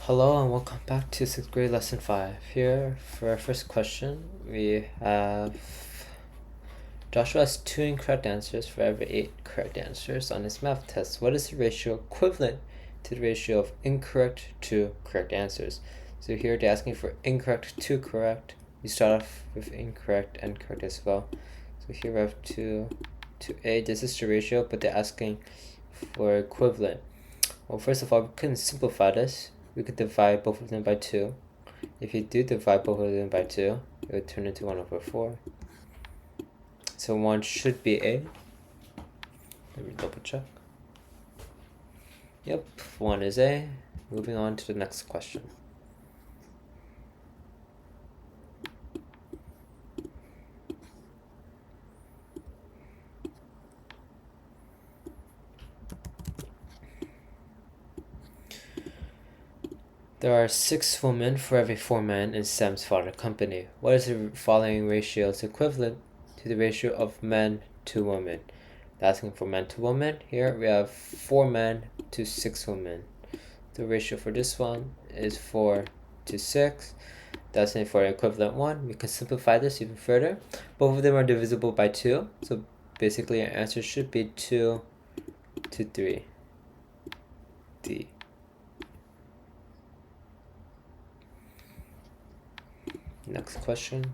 Hello and welcome back to 6th grade lesson 5. Here for our first question, we have Joshua has 2 incorrect answers for every 8 correct answers on his math test. What is the ratio equivalent to the ratio of incorrect to correct answers? So here they're asking for incorrect to correct. You start off with incorrect and correct as well. So here we have 2 to 8. This is the ratio, but they're asking for equivalent. Well, first of all, we can simplify this. We could divide both of them by 2. If you do divide both of them by 2, it would turn into 1/4. So 1 should be A. Let me double check. Yep, 1 is A. Moving on to the next question. There are 6 women for every 4 men in Sam's father company. What is the following ratios equivalent to the ratio of men to women? Asking for men to women. Here we have 4 men to 6 women. The ratio for this one is 4 to 6. That's it for an equivalent one. We can simplify this even further. Both of them are divisible by 2. So basically our answer should be 2 to 3. D. Next question.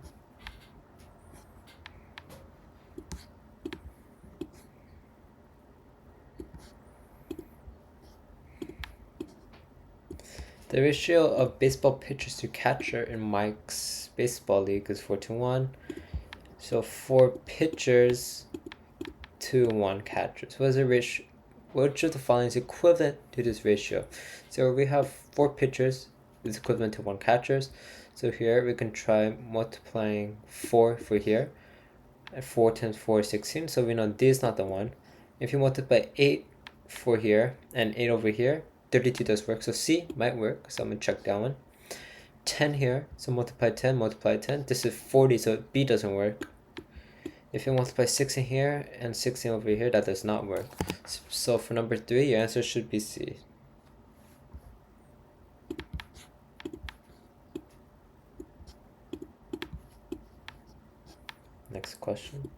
The ratio of baseball pitchers to catcher in Mike's baseball league is 4 to 1. So 4 pitchers to 1 catcher. So what is the ratio? Which of the following is equivalent to this ratio? So we have 4 pitchers is equivalent to 1 catchers. So here we can try multiplying 4 for here. 4 times 4 is 16. So we know D is not the one. If you multiply 8 for here and 8 over here, 32 does work. So C might work. So I'm going to check that one. 10 here. So multiply 10, multiply 10. This is 40, so B doesn't work. If you multiply 16 here and 16 over here, that does not work. So for number 3, your answer should be C. Next question.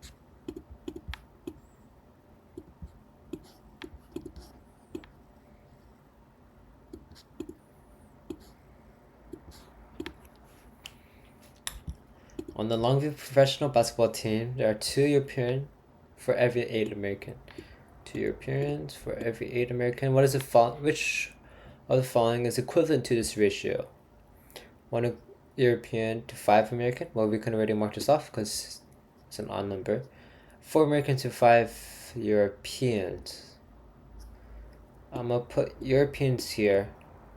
On the Longview professional basketball team, there are 2 European for every 8 American. 2 Europeans for every 8 American. What is which of the following is equivalent to this ratio? 1 European to 5 American. Well, we can already mark this off because it's an odd number. 4 American to 5 Europeans. I'm going to put Europeans here,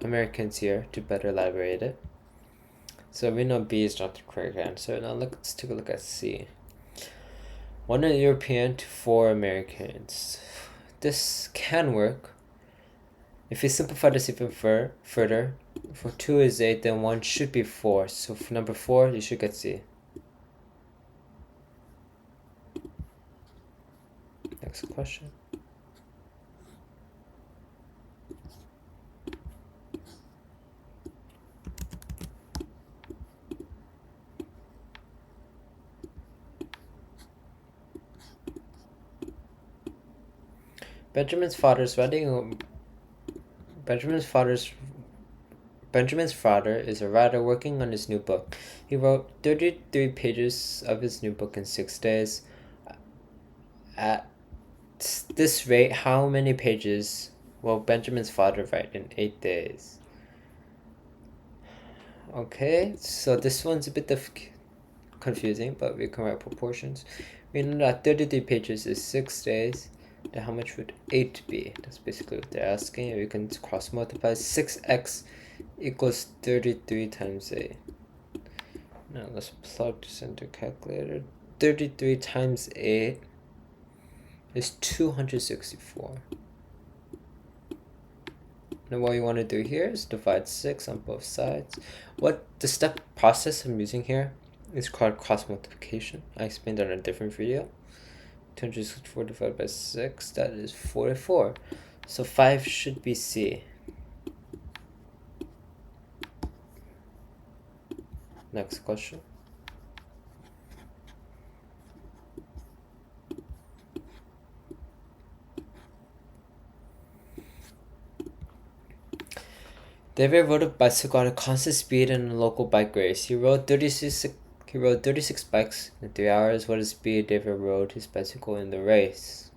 Americans here to better elaborate it. So we know B is not the correct answer. Now let's take a look at C. 1 European to 4 Americans. This can work. If we simplify this even further, for 2 is 8, then 1 should be 4. So for number 4, you should get C. Next question. Benjamin's father is a writer working on his new book. He wrote 33 pages of his new book in 6 days. At this rate, how many pages will Benjamin's father write in 8 days? Okay, so this one's a bit confusing, but we can write proportions. We know that 33 pages is 6 days. Then how much would 8 be? That's basically what they're asking. We can cross multiply. 6x equals 33 times 8. Now let's plug this into calculator. 33 times 8 is 264. Now what you want to do here is divide 6 on both sides. What the step process I'm using here is called cross multiplication. I explained that in a different video. 264 divided by 6, that is 44. So 5 should be C. Next question. David rode a bicycle at a constant speed in a local bike race. He rode 36 bikes in 3 hours. What is the speed David rode his bicycle in the race?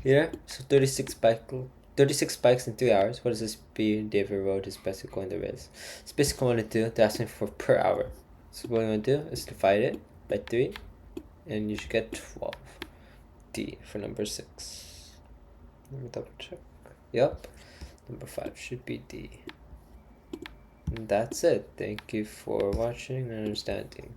Here, so 36 bikes in 3 hours. What is the speed David rode his bicycle in the race? It's basically what I want to do. They're asking for per hour. So what I'm going to do is divide it by 3, and you should get 12. D for number 6. Let me double check. Yep, number 5 should be D. And that's it. Thank you for watching and understanding.